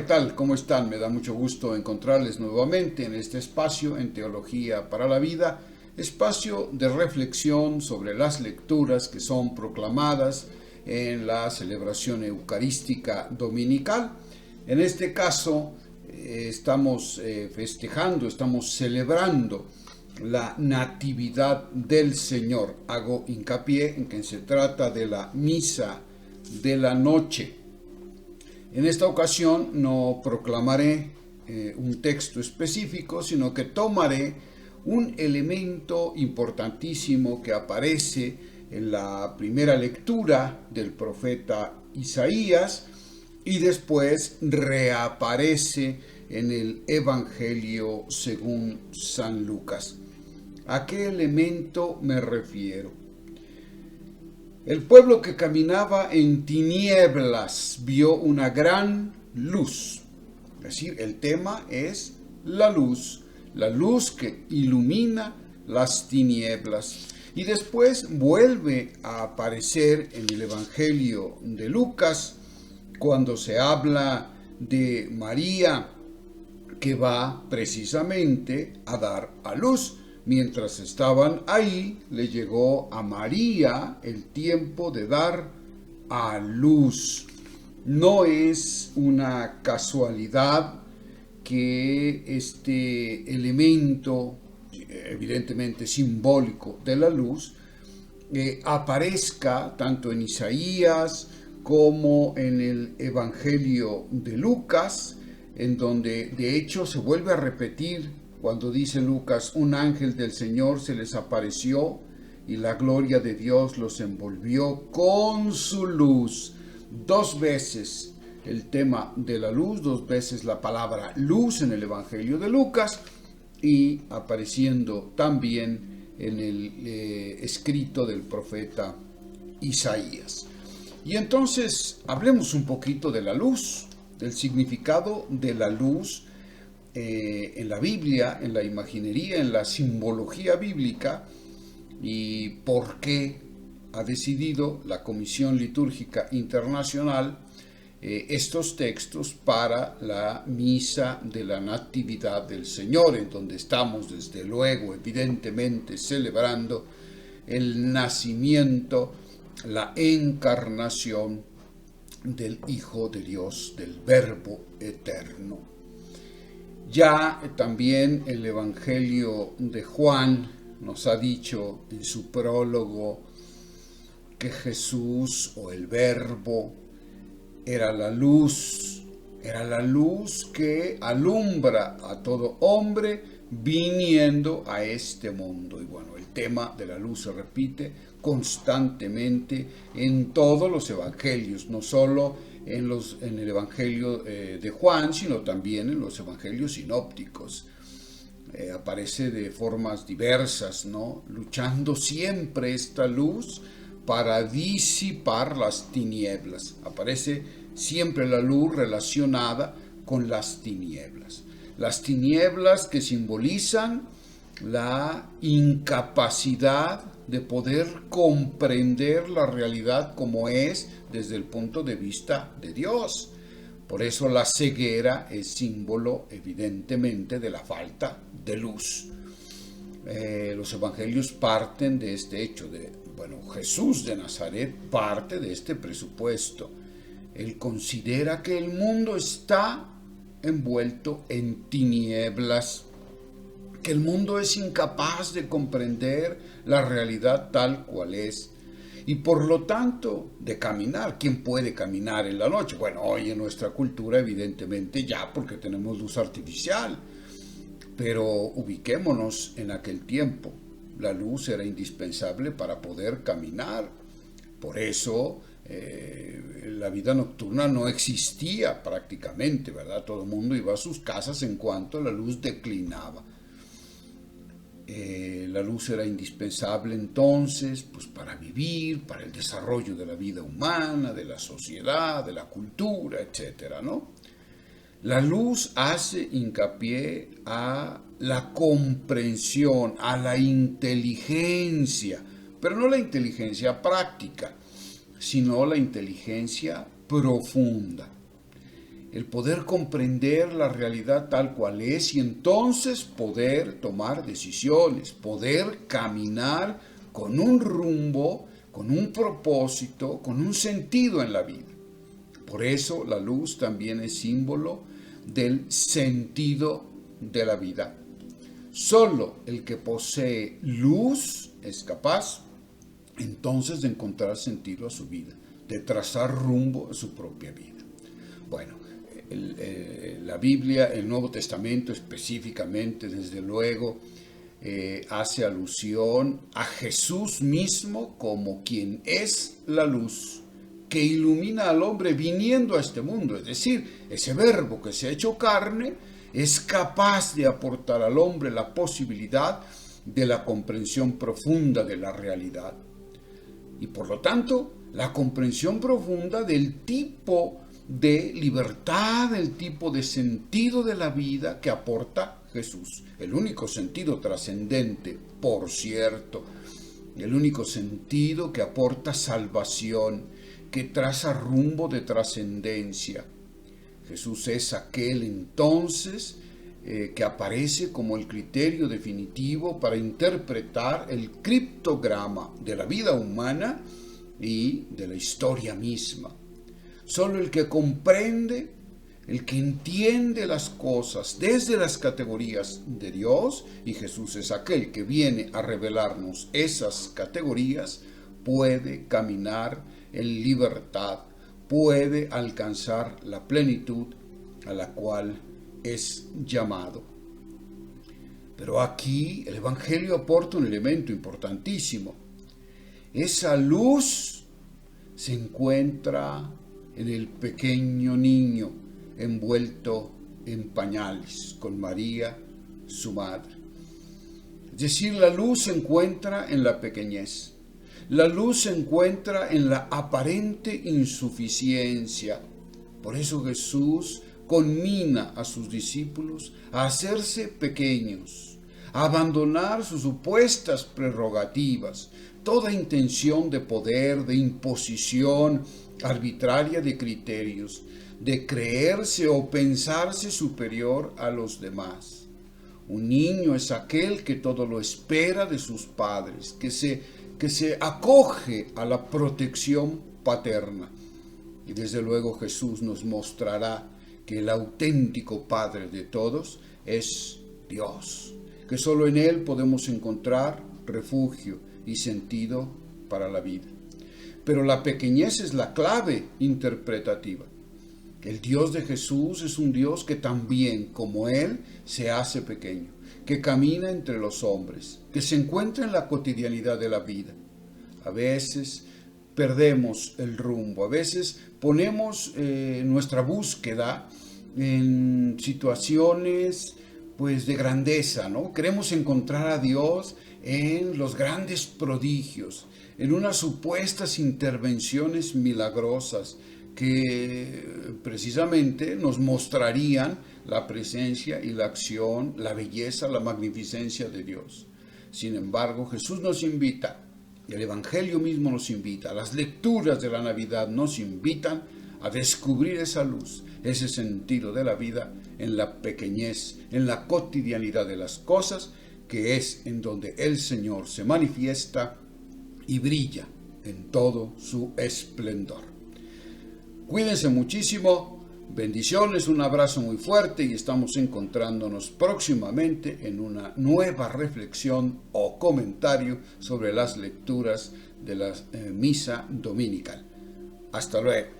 ¿qué tal? ¿Cómo están? Me da mucho gusto encontrarles nuevamente en este espacio en Teología para la Vida, espacio de reflexión sobre las lecturas que son proclamadas en la celebración eucarística dominical. En este caso, estamos festejando, estamos celebrando la Natividad del Señor. Hago hincapié en que se trata de la misa de la noche. En esta ocasión no proclamaré un texto específico, sino que tomaré un elemento importantísimo que aparece en la primera lectura del profeta Isaías y después reaparece en el Evangelio según San Lucas. ¿A qué elemento me refiero? El pueblo que caminaba en tinieblas vio una gran luz. Es decir, el tema es la luz que ilumina las tinieblas. Y después vuelve a aparecer en el Evangelio de Lucas, cuando se habla de María, que va precisamente a dar a luz. Mientras estaban ahí, le llegó a María el tiempo de dar a luz. No es una casualidad que este elemento, evidentemente simbólico de la luz, aparezca tanto en Isaías como en el Evangelio de Lucas, en donde de hecho se vuelve a repetir cuando dice Lucas: un ángel del Señor se les apareció y la gloria de Dios los envolvió con su luz. Dos veces el tema de la luz, dos veces la palabra luz en el Evangelio de Lucas y apareciendo también en el escrito del profeta Isaías. Y entonces hablemos un poquito de la luz, del significado de la luz en la Biblia, en la imaginería, en la simbología bíblica, y por qué ha decidido la Comisión Litúrgica Internacional estos textos para la misa de la Natividad del Señor, en donde estamos desde luego evidentemente celebrando el nacimiento, la encarnación del Hijo de Dios, del Verbo eterno. Ya también el Evangelio de Juan nos ha dicho en su prólogo que Jesús, o el Verbo, era la luz que alumbra a todo hombre viniendo a este mundo. Y bueno, el tema de la luz se repite constantemente en todos los evangelios, no solo en el Evangelio de Juan, sino también en los evangelios sinópticos. Aparece de formas diversas, ¿no? Luchando siempre esta luz para disipar las tinieblas. Aparece siempre la luz relacionada con las tinieblas. Las tinieblas que simbolizan la incapacidad de poder comprender la realidad como es desde el punto de vista de Dios. Por eso la ceguera es símbolo evidentemente de la falta de luz. Los evangelios parten de este hecho. Jesús de Nazaret parte de este presupuesto. Él considera que el mundo está envuelto en tinieblas, que el mundo es incapaz de comprender la realidad tal cual es, y por lo tanto de caminar. ¿Quién puede caminar en la noche? Bueno, hoy en nuestra cultura evidentemente ya, porque tenemos luz artificial, pero ubiquémonos en aquel tiempo. La luz era indispensable para poder caminar. Por eso la vida nocturna no existía prácticamente, ¿verdad? Todo el mundo iba a sus casas en cuanto la luz declinaba. La luz era indispensable entonces, pues, para vivir, para el desarrollo de la vida humana, de la sociedad, de la cultura, etcétera, ¿no? La luz hace hincapié a la comprensión, a la inteligencia, pero no la inteligencia práctica, sino la inteligencia profunda. el poder comprender la realidad tal cual es y entonces poder tomar decisiones, poder caminar con un rumbo, con un propósito, con un sentido en la vida. Por eso la luz también es símbolo del sentido de la vida. Solo el que posee luz es capaz entonces de encontrar sentido a su vida, de trazar rumbo a su propia vida. Bueno, la Biblia, el Nuevo Testamento específicamente, desde luego, hace alusión a Jesús mismo como quien es la luz que ilumina al hombre viniendo a este mundo. Es decir, ese verbo que se ha hecho carne es capaz de aportar al hombre la posibilidad de la comprensión profunda de la realidad. Y por lo tanto, la comprensión profunda del tipo de libertad, el tipo de sentido de la vida que aporta Jesús. El único sentido trascendente, por cierto, el único sentido que aporta salvación, que traza rumbo de trascendencia. Jesús es aquel entonces que aparece como el criterio definitivo para interpretar el criptograma de la vida humana y de la historia misma. Solo el que comprende, el que entiende las cosas desde las categorías de Dios, y Jesús es aquel que viene a revelarnos esas categorías, puede caminar en libertad, puede alcanzar la plenitud a la cual es llamado. Pero aquí el Evangelio aporta un elemento importantísimo. Esa luz se encuentra en el pequeño niño envuelto en pañales, con María, su madre. Es decir, la luz se encuentra en la pequeñez. La luz se encuentra en la aparente insuficiencia. Por eso Jesús conmina a sus discípulos a hacerse pequeños, a abandonar sus supuestas prerrogativas, toda intención de poder, de imposición arbitraria de criterios, de creerse o pensarse superior a los demás. Un niño es aquel que todo lo espera de sus padres, que se acoge a la protección paterna. Y desde luego Jesús nos mostrará que el auténtico Padre de todos es Dios, que solo en Él podemos encontrar refugio y sentido para la vida. Pero la pequeñez es la clave interpretativa. El Dios de Jesús es un Dios que también, como Él, se hace pequeño, que camina entre los hombres, que se encuentra en la cotidianidad de la vida. A veces perdemos el rumbo, a veces ponemos nuestra búsqueda en situaciones pues de grandeza, ¿no? Queremos encontrar a Dios en los grandes prodigios, en unas supuestas intervenciones milagrosas que precisamente nos mostrarían la presencia y la acción, la belleza, la magnificencia de Dios. Sin embargo, Jesús nos invita, y el Evangelio mismo nos invita, las lecturas de la Navidad nos invitan a descubrir esa luz, ese sentido de la vida en la pequeñez, en la cotidianidad de las cosas, que es en donde el Señor se manifiesta y brilla en todo su esplendor. Cuídense muchísimo, bendiciones, un abrazo muy fuerte y estamos encontrándonos próximamente en una nueva reflexión o comentario sobre las lecturas de la misa dominical. Hasta luego.